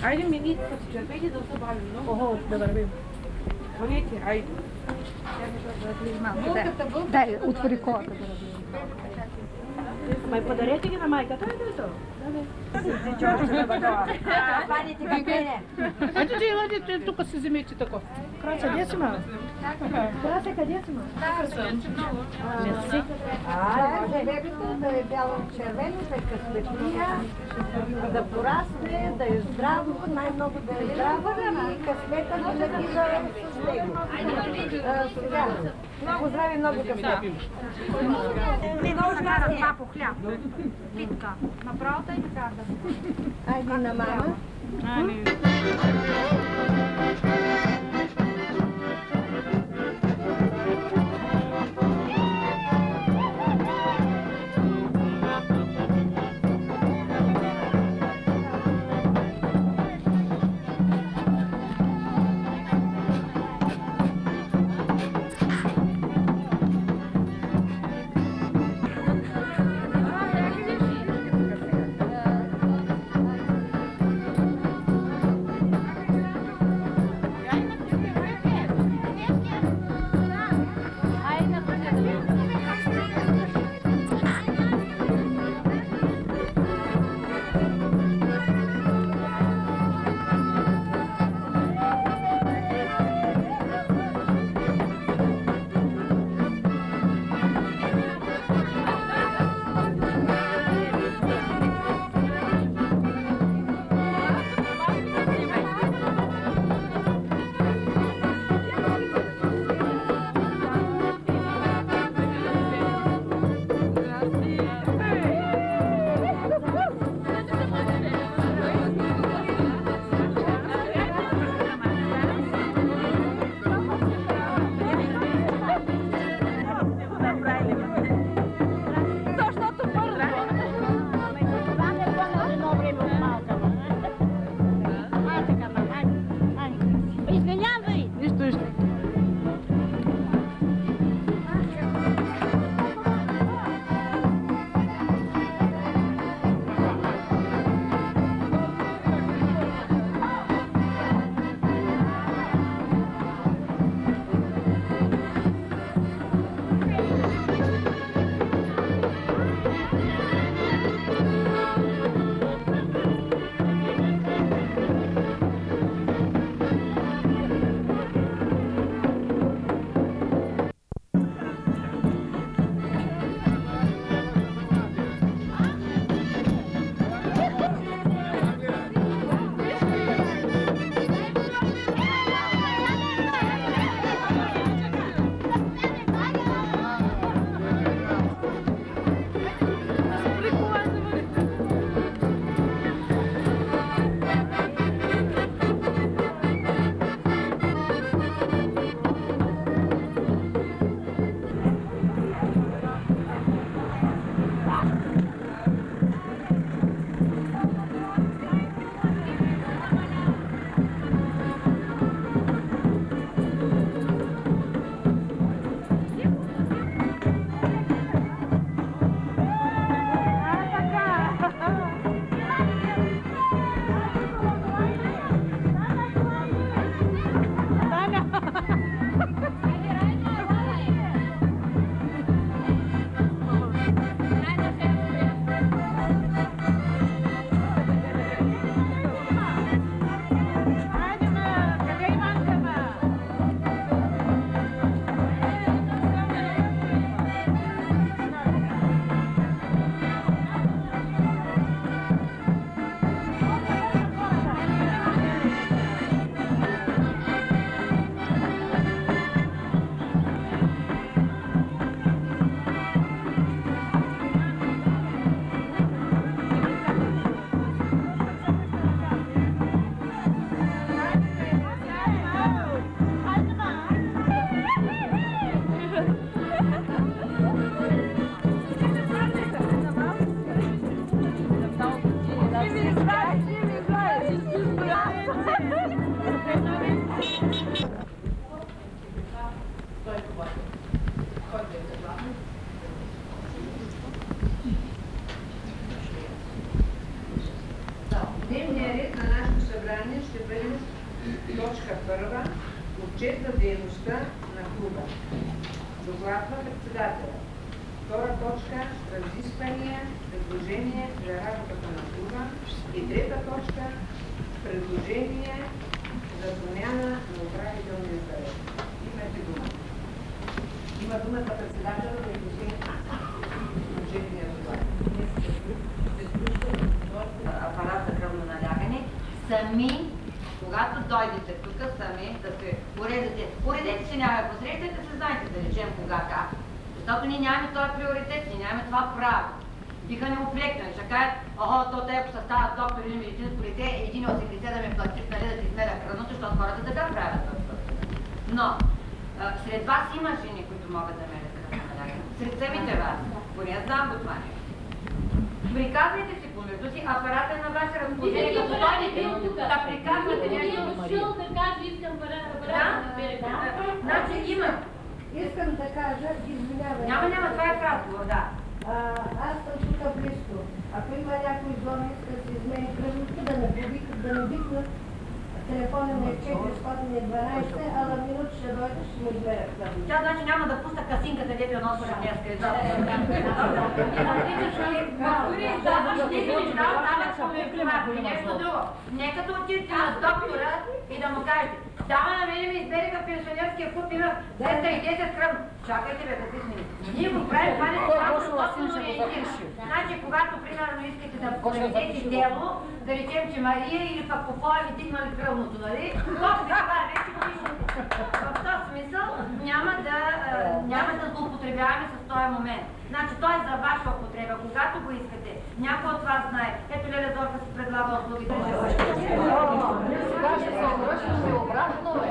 Айде мини, почерпете да се бавим много. Ого, да вървим. Вървете, айде. Дай, отвори колата да разлезем. Май подарете ги на майката, ето. Ето ти иладите, тук се вземете тако. Краца, къде си ма? Краца, къде си ма? Мерси. Деревето да е бяло-червено, така светлия, да порасне, да е здраво, най-много да е здраво и късмета винаги да е с него. Сега, много здраве, много късмета. Много скарат папо хляб. Питка. Направо и така да. Айде на мама. Дневният ред на нашето събрание ще бъде точка първа – отчет за дейността на клуба. Докладва председателя. Втора точка – разисквания, предложение за работата на клуба. И трета точка – предложение за промяна на управителния съвет. Имате дума. Има думата председателя да изложи бюджетния доклад. Апарат за кръвно налягане, сами, когато дойдете тук, сами да се уредите. Уредете се някакво, посрещате се, знаете да речем кога как. Защото ние нямаме този приоритет, ние нямаме това право. Биха ни оплекнали, ще кажат, то те ако са стават доктор или медицинско дете, един от секрете да ме платят, нали, да ти смеля кръвното, защото хората така правят. Но, сред вас има жени, които могат да мерят кръвно налягане. Сред самите вас. Поне знам го това нещо. Приказвайте си помежду си, апарата е на ваше разположение, като дойдете да приказвате нещо. Да кажа, искам апарата. Значи има. Искам да кажа, извинявай. Няма, това е разговор, да. Аз съм тук близко. Ако има някой зон, иска да си измени кръвното, да ме повикат, да ме викнат. Телефонът ми е 412, а на минут ще дойде, ще ми измеря кръвното. Тя значи няма да пуста касинката, дето я носиш днеска. Нещо друго. Нека да отидете на доктора и да му кажете, дама, на мене ми избереха в пенсионерския клуб, има 210 кръвно. Чакайте бе, какви сме. Ние го правим, това не е само значи, когато примерно искате да проведете дело, да речем, че Мария или пък Попова ви дигнали кръвното, нали? Това вече го виждате. В този смисъл няма да злоупотребяваме с този момент. Значи той е за ваша употреба, когато го искате. Някой от вас знае. Ето Леля Зорка си предлага услугите. Сега ще се обръщаме обратно, бе.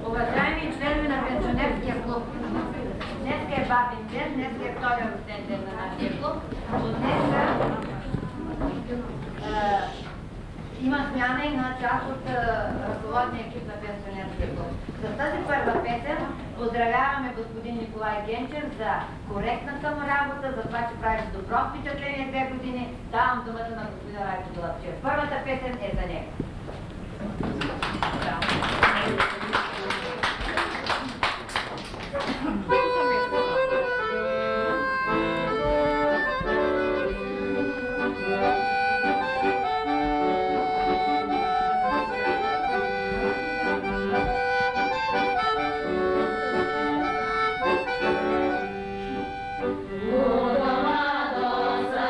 Уважаеми членове на пенсионерския клуб, днеска е бабин ден, днеска е втория рожден ден на нашия клуб. От днеска има смяна и на част от ръководния екип на пенсионерския клуб. За тази първа песен поздравяваме господин Николай Генчев за коректната му работа, за това, че прави добро впечатление 2 години. Давам думата на господин Райко Длъпчев. Първата песен е за него. Domadosa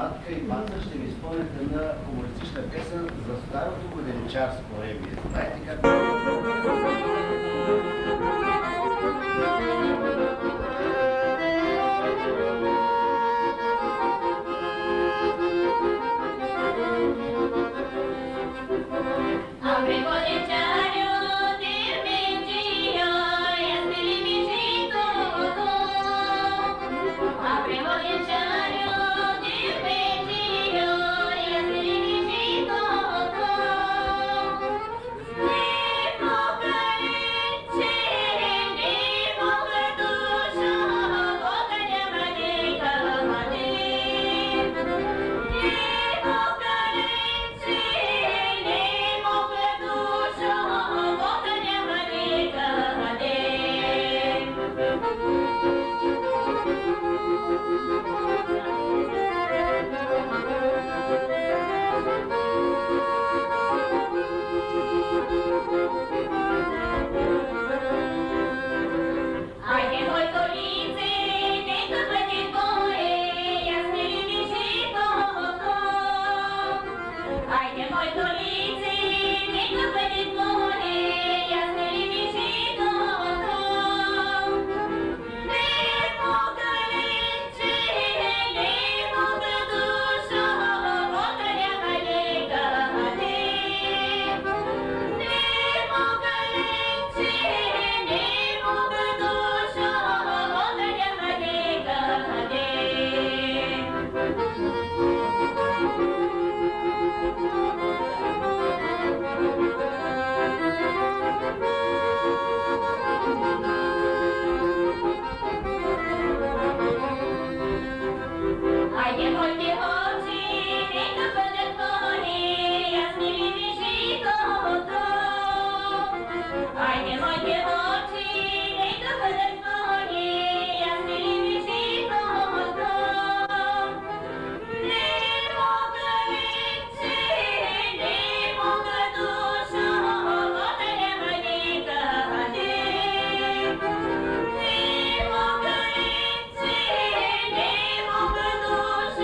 Натка и Панца ще ви изпълнят една хумористична песен за старото годенчарско време. Знаете как?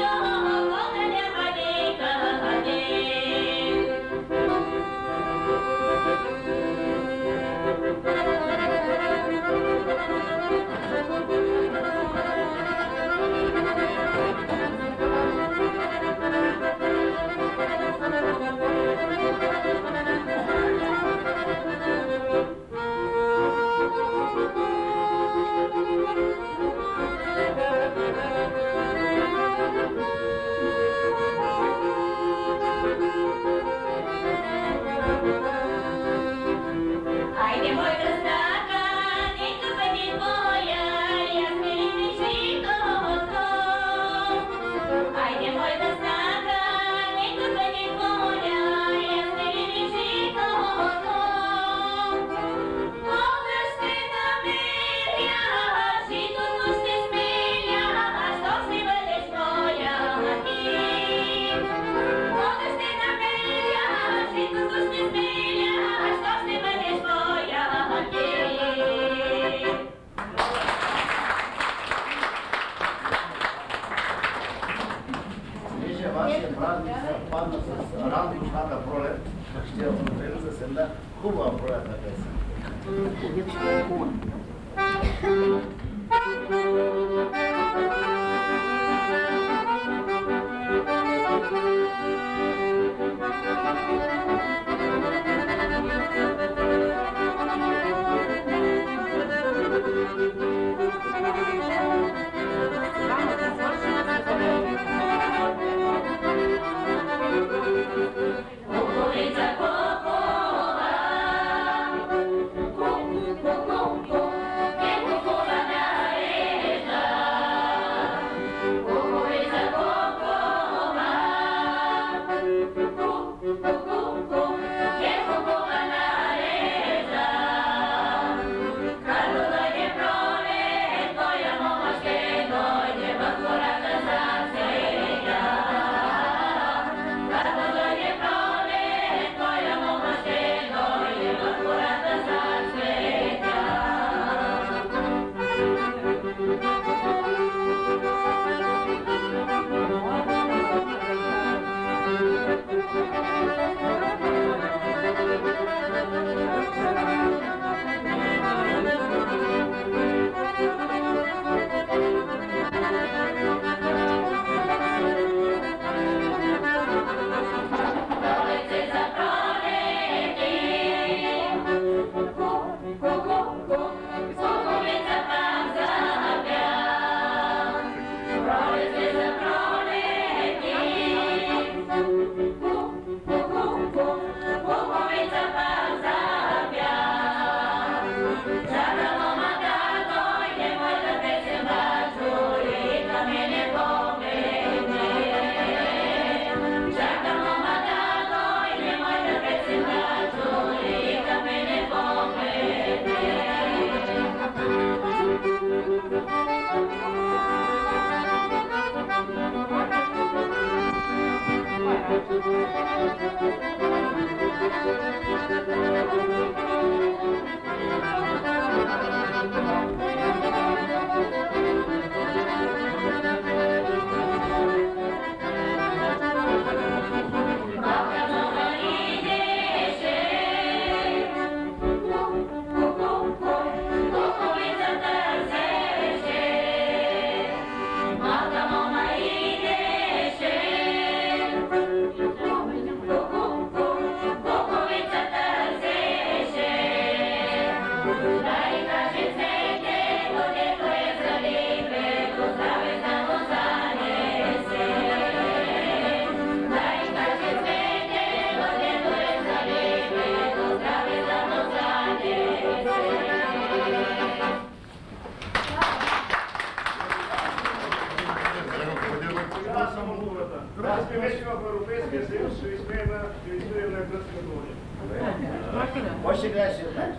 Show. празник съвпадна с ранната пролет, ще я продължим с една хубава пролетна песен. Може да играеш една.